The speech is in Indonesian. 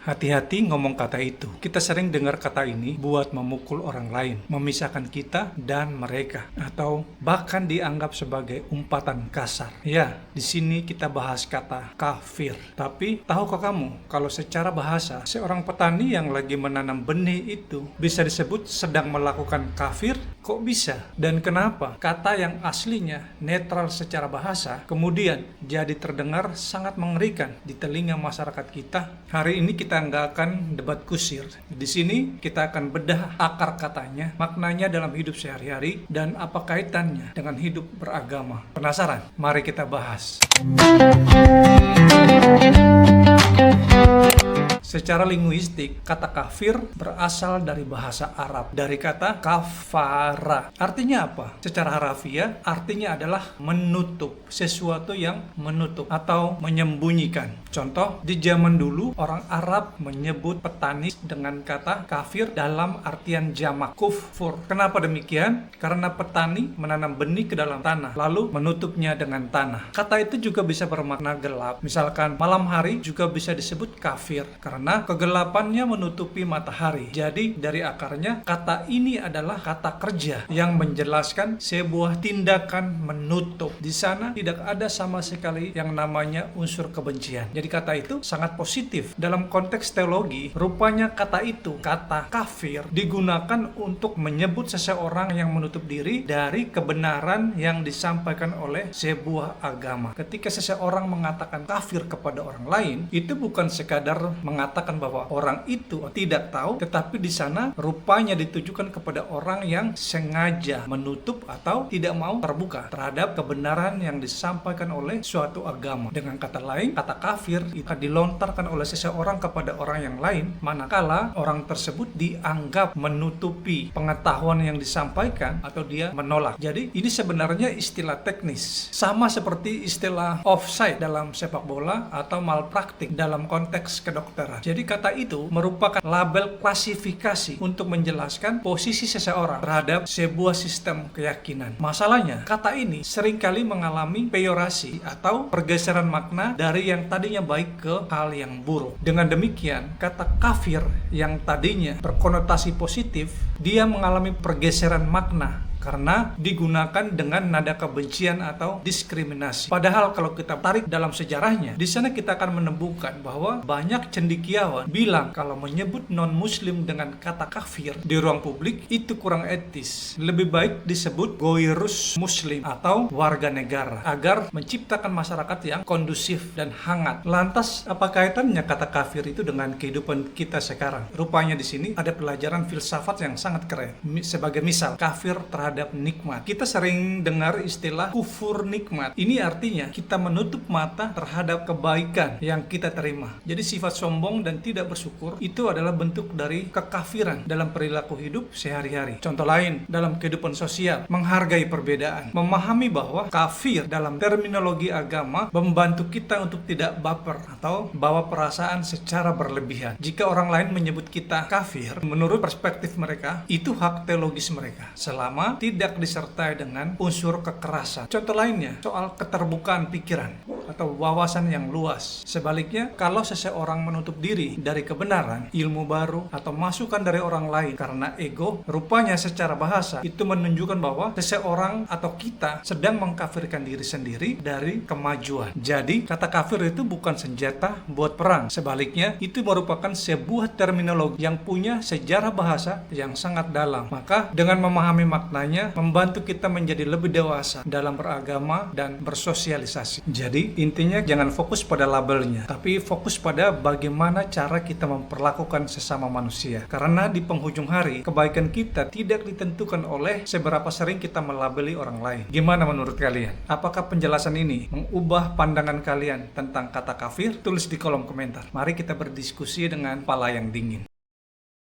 Hati-hati ngomong kata itu. Kita sering dengar kata ini buat memukul orang lain, memisahkan kita dan mereka, atau bahkan dianggap sebagai umpatan kasar. Ya, di sini kita bahas kata kafir. Tapi tahukah kamu kalau secara bahasa seorang petani yang lagi menanam benih itu bisa disebut sedang melakukan kafir? Kok bisa? Dan kenapa kata yang aslinya netral secara bahasa kemudian jadi terdengar sangat mengerikan di telinga masyarakat kita? Hari ini kita nggak akan debat kusir. Di sini kita akan bedah akar katanya, maknanya dalam hidup sehari-hari, dan apa kaitannya dengan hidup beragama. Penasaran? Mari kita bahas. Secara linguistik, kata kafir berasal dari bahasa Arab, dari kata kafara. Artinya apa? Secara harafiah, artinya adalah menutup, sesuatu yang menutup atau menyembunyikan. Contoh, di zaman dulu, orang Arab menyebut petani dengan kata kafir dalam artian jamak, kufur. Kenapa demikian? Karena petani menanam benih ke dalam tanah, lalu menutupnya dengan tanah. Kata itu juga bisa bermakna gelap. Misalkan, malam hari juga bisa disebut kafir, karena kegelapannya menutupi matahari. Jadi dari akarnya kata ini adalah kata kerja yang menjelaskan sebuah tindakan menutup. Di sana tidak ada sama sekali yang namanya unsur kebencian. Jadi kata itu sangat positif. Dalam konteks teologi, rupanya kata itu, kata kafir, digunakan untuk menyebut seseorang yang menutup diri dari kebenaran yang disampaikan oleh sebuah agama. Ketika seseorang mengatakan kafir kepada orang lain, itu bukan sekadar mengatakan bahwa orang itu tidak tahu, tetapi di sana rupanya ditujukan kepada orang yang sengaja menutup atau tidak mau terbuka terhadap kebenaran yang disampaikan oleh suatu agama. Dengan kata lain, kata kafir itu dilontarkan oleh seseorang kepada orang yang lain, manakala orang tersebut dianggap menutupi pengetahuan yang disampaikan atau dia menolak. Jadi ini sebenarnya istilah teknis, sama seperti istilah offside dalam sepak bola atau malpraktik dalam konteks kedokteran. Jadi kata itu merupakan label klasifikasi untuk menjelaskan posisi seseorang terhadap sebuah sistem keyakinan. Masalahnya, kata ini seringkali mengalami peyorasi atau pergeseran makna dari yang tadinya baik ke hal yang buruk. Dengan demikian, kata kafir yang tadinya berkonotasi positif, dia mengalami pergeseran makna karena digunakan dengan nada kebencian atau diskriminasi. Padahal kalau kita tarik dalam sejarahnya, di sana kita akan menemukan bahwa banyak cendekiawan bilang kalau menyebut non-muslim dengan kata kafir di ruang publik itu kurang etis. Lebih baik disebut goirus muslim atau warga negara agar menciptakan masyarakat yang kondusif dan hangat. Lantas, apa kaitannya kata kafir itu dengan kehidupan kita sekarang? Rupanya di sini ada pelajaran filsafat yang sangat keren. Sebagai misal, kafir terhadap nikmat. Kita sering dengar istilah kufur nikmat. Ini artinya kita menutup mata terhadap kebaikan yang kita terima. Jadi sifat sombong dan tidak bersyukur itu adalah bentuk dari kekafiran dalam perilaku hidup sehari-hari. Contoh lain, dalam kehidupan sosial, menghargai perbedaan. Memahami bahwa kafir dalam terminologi agama membantu kita untuk tidak baper atau bawa perasaan secara berlebihan. Jika orang lain menyebut kita kafir, menurut perspektif mereka, itu hak teologis mereka. Selama tidak disertai dengan unsur kekerasan. Contoh lainnya, soal keterbukaan pikiran atau wawasan yang luas. Sebaliknya, kalau seseorang menutup diri dari kebenaran, ilmu baru, atau masukan dari orang lain karena ego, rupanya secara bahasa itu menunjukkan bahwa seseorang atau kita sedang mengkafirkan diri sendiri dari kemajuan. Jadi, kata kafir itu bukan senjata buat perang. Sebaliknya, itu merupakan sebuah terminologi yang punya sejarah bahasa yang sangat dalam. Maka, dengan memahami maknanya, membantu kita menjadi lebih dewasa dalam beragama dan bersosialisasi. Jadi intinya jangan fokus pada labelnya, tapi fokus pada bagaimana cara kita memperlakukan sesama manusia. Karena di penghujung hari, kebaikan kita tidak ditentukan oleh seberapa sering kita melabeli orang lain. Gimana menurut kalian? Apakah penjelasan ini mengubah pandangan kalian tentang kata kafir? Tulis di kolom komentar. Mari kita berdiskusi dengan kepala yang dingin.